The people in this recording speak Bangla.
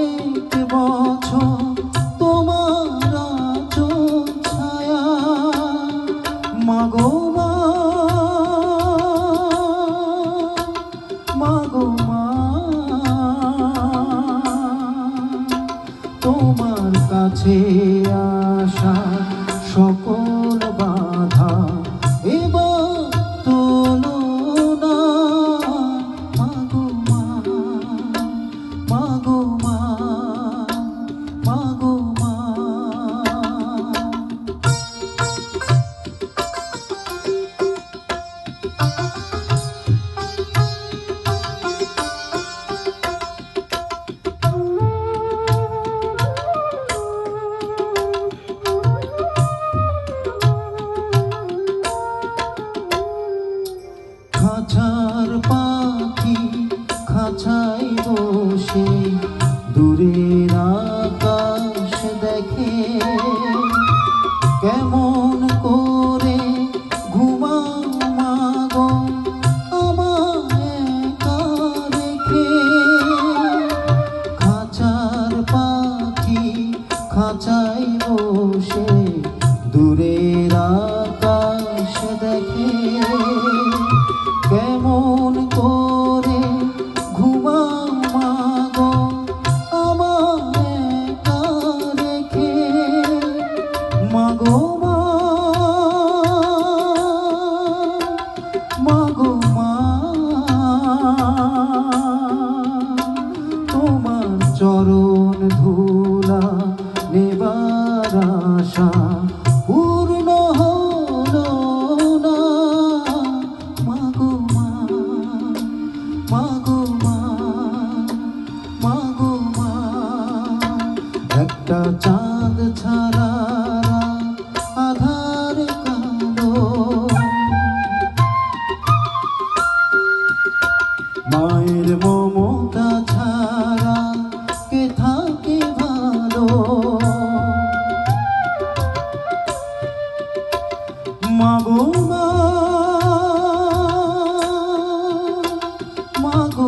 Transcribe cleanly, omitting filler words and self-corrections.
অনেক বছর তোমার আঁচল ছায়া মাগো মা, মাগো মা, তোমার কাছে আসা সকল বাধা এবার তোলো না। মাগো মা, মাগো মা, মাগো মা। খাঁচার পাখি খাঁচায় বসে দূরের আকাশ দেখে, কেমন করে ঘুমাও মাগো আমায় একা রেখে। খাঁচার পাখি খাঁচায় বসে দূরের আকাশ দেখে, কেমন করে ঘুমাও মাগো আমায় একা রেখে। মাগো মা, মাগো মা, তোমার চরণ ধুলা নেবার আশা পূর্ণ হলো না। মাগো মা, মাগো মা, মাগো মা। একটা চাঁদ ছাড়া আধার কালো, মায়ের মমতা ছাড়া কে থাকে ভালো। মাগো মা, মাগো